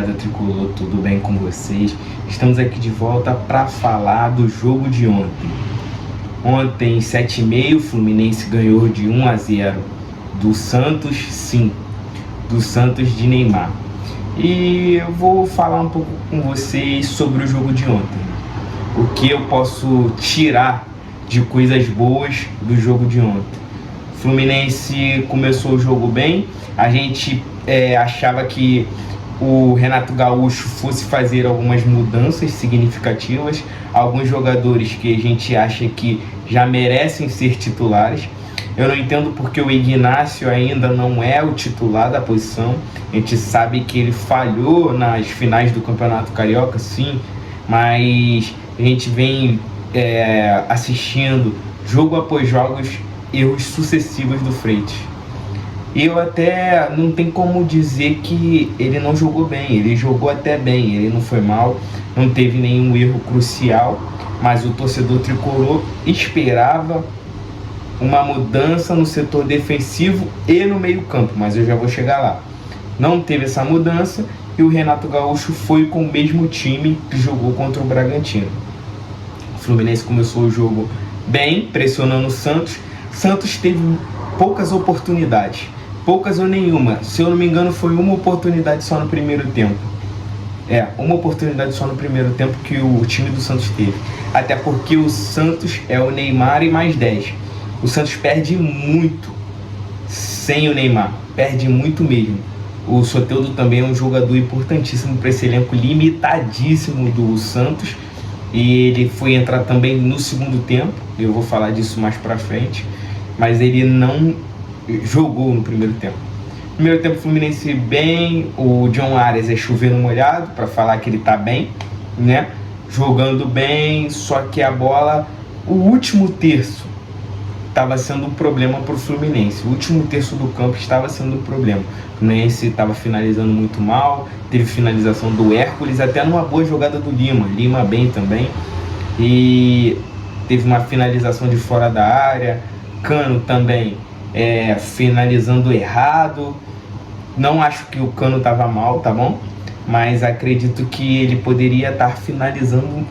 rapaziada tricolor, tudo bem com vocês? Estamos aqui de volta para falar do jogo de ontem. Ontem, 7h30, o Fluminense ganhou de 1-0 do Santos, sim, do Santos de Neymar. E eu vou falar um pouco com vocês sobre o jogo de ontem. O que eu posso tirar de coisas boas do jogo de ontem. O Fluminense começou o jogo bem, a gente achava que o Renato Gaúcho fosse fazer algumas mudanças significativas, alguns jogadores que a gente acha que já merecem ser titulares. Eu não entendo porque o Ignacio ainda não é o titular da posição. A gente sabe que ele falhou nas finais do Campeonato Carioca, sim, mas a gente vem assistindo jogo após jogos erros sucessivos do Freitas. Eu até não tem como dizer que ele não jogou bem, ele jogou até bem, ele não foi mal, não teve nenhum erro crucial, mas o torcedor tricolor esperava uma mudança no setor defensivo e no meio campo, mas eu já vou chegar lá. Não teve essa mudança e o Renato Gaúcho foi com o mesmo time que jogou contra o Bragantino. O Fluminense começou o jogo bem, pressionando o Santos. Santos teve poucas oportunidades, poucas ou nenhuma. Se eu não me engano, foi uma oportunidade só no primeiro tempo. Uma oportunidade só no primeiro tempo que o time do Santos teve. Até porque o Santos é o Neymar e mais 10. O Santos perde muito sem o Neymar, perde muito mesmo. O Soteldo também é um jogador importantíssimo para esse elenco limitadíssimo do Santos. E ele foi entrar também no segundo tempo, eu vou falar disso mais pra frente, mas ele não jogou no primeiro tempo. No primeiro tempo, o Fluminense bem, o John Arias é chover no molhado, para falar que ele tá bem, né? Jogando bem, só que a bola, o último terço, estava sendo um problema para o Fluminense. O último terço do campo estava sendo um problema. O Fluminense estava finalizando muito mal, teve finalização do Hércules, até numa boa jogada do Lima bem também, e teve uma finalização de fora da área. Cano também finalizando errado. Não acho que o Cano estava mal, tá bom? Mas acredito que ele poderia estar finalizando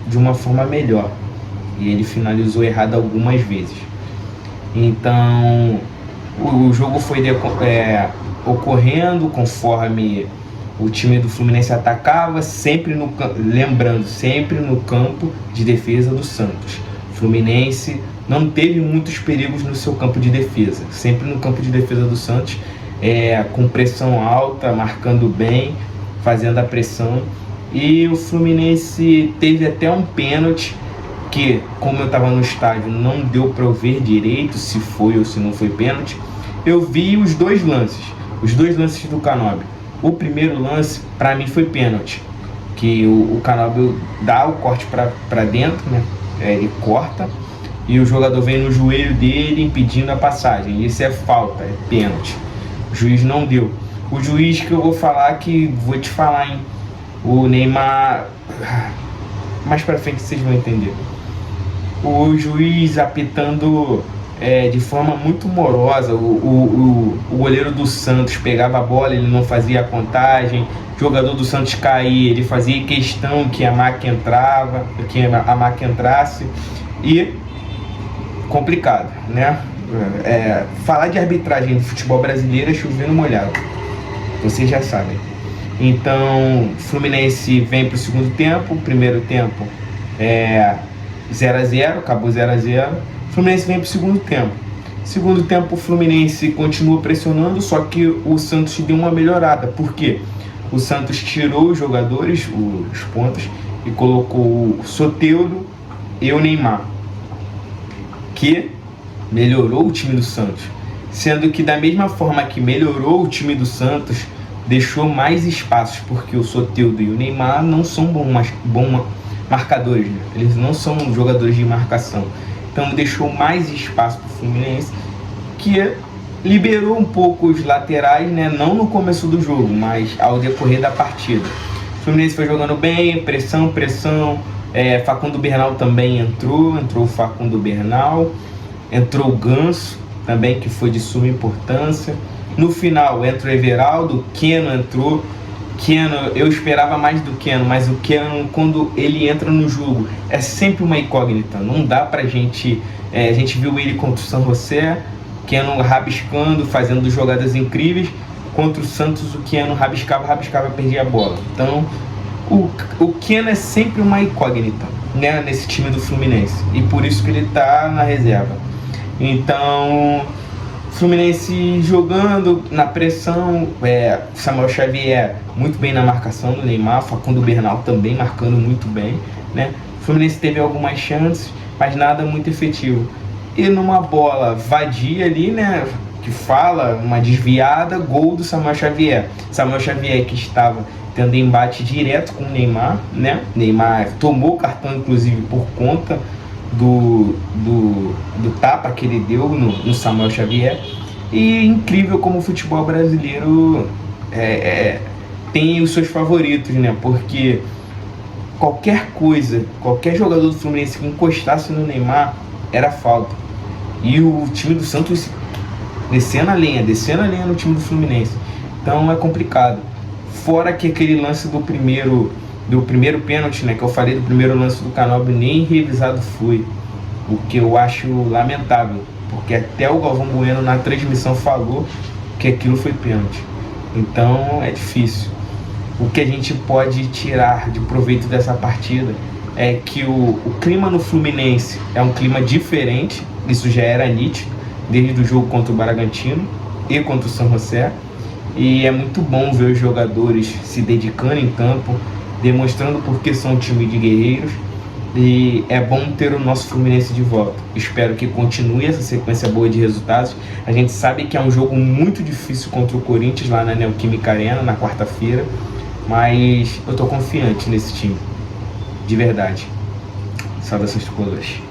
de uma forma melhor, e ele finalizou errado algumas vezes. Então o jogo foi ocorrendo conforme o time do Fluminense atacava, sempre no campo de defesa do Santos. O Fluminense não teve muitos perigos no seu campo de defesa, sempre no campo de defesa do Santos, com pressão alta, marcando bem, fazendo a pressão. E o Fluminense teve até um pênalti que, como eu estava no estádio, não deu para eu ver direito se foi ou se não foi pênalti. Eu vi os dois lances do Canóbio. O primeiro lance, para mim, foi pênalti, que o Canóbio dá o corte para dentro, né? Ele corta e o jogador vem no joelho dele impedindo a passagem. Isso é falta, é pênalti. O juiz não deu. O juiz que eu vou falar, que vou te falar, hein? O Neymar, mais para frente vocês vão entender. O juiz apitando de forma muito morosa. O goleiro do Santos pegava a bola, ele não fazia a contagem. O jogador do Santos caía, ele fazia questão que a máquina entrasse. E complicado, né? Falar de arbitragem do futebol brasileiro é chover no molhado, vocês já sabem. Então, o Fluminense vem para o segundo tempo. Primeiro tempo 0-0, acabou 0-0. O Fluminense vem para o segundo tempo. Segundo tempo, o Fluminense continua pressionando, só que o Santos deu uma melhorada. Por quê? O Santos tirou os jogadores, os pontas, e colocou o Soteldo e o Neymar, que melhorou o time do Santos. Sendo que, da mesma forma que melhorou o time do Santos, deixou mais espaços, porque o Soteldo e o Neymar não são bons marcadores, né? Eles não são jogadores de marcação. Então deixou mais espaço para o Fluminense, que liberou um pouco os laterais, né? Não no começo do jogo, mas ao decorrer da partida. O Fluminense foi jogando bem, pressão. Facundo Bernal também entrou o Facundo Bernal, entrou o Ganso também, que foi de suma importância. No final entra o Everaldo, o Keno entrou, Keno, eu esperava mais do Keno, mas o Keno, quando ele entra no jogo, é sempre uma incógnita. Não dá pra gente... a gente viu ele contra o San José, Keno rabiscando, fazendo jogadas incríveis. Contra o Santos, o Keno rabiscava, perdia a bola. Então, o Keno é sempre uma incógnita, né, nesse time do Fluminense. E por isso que ele tá na reserva. Então... Fluminense jogando na pressão, Samuel Xavier muito bem na marcação do Neymar, Facundo Bernal também marcando muito bem, né? Fluminense teve algumas chances, mas nada muito efetivo. E numa bola vadia ali, né, que fala, uma desviada, gol do Samuel Xavier. Samuel Xavier que estava tendo embate direto com o Neymar, né? Neymar tomou o cartão, inclusive, por conta do tapa que ele deu no Samuel Xavier. E incrível como o futebol brasileiro tem os seus favoritos, né? Porque qualquer coisa, qualquer jogador do Fluminense que encostasse no Neymar era falta. E o time do Santos descendo a lenha no time do Fluminense. Então é complicado. Fora que aquele lance do primeiro pênalti, né, que eu falei do primeiro lance do Canóbio, nem revisado foi, o que eu acho lamentável, porque até o Galvão Bueno na transmissão falou que aquilo foi pênalti. Então é difícil. O que a gente pode tirar de proveito dessa partida é que o clima no Fluminense é um clima diferente, isso já era nítido desde o jogo contra o Bragantino e contra o San José, e é muito bom ver os jogadores se dedicando em campo, demonstrando porque são um time de guerreiros, e é bom ter o nosso Fluminense de volta. Espero que continue essa sequência boa de resultados. A gente sabe que é um jogo muito difícil contra o Corinthians lá na Neoquímica Arena, na quarta-feira, mas eu tô confiante nesse time, de verdade. Saudações tricolores.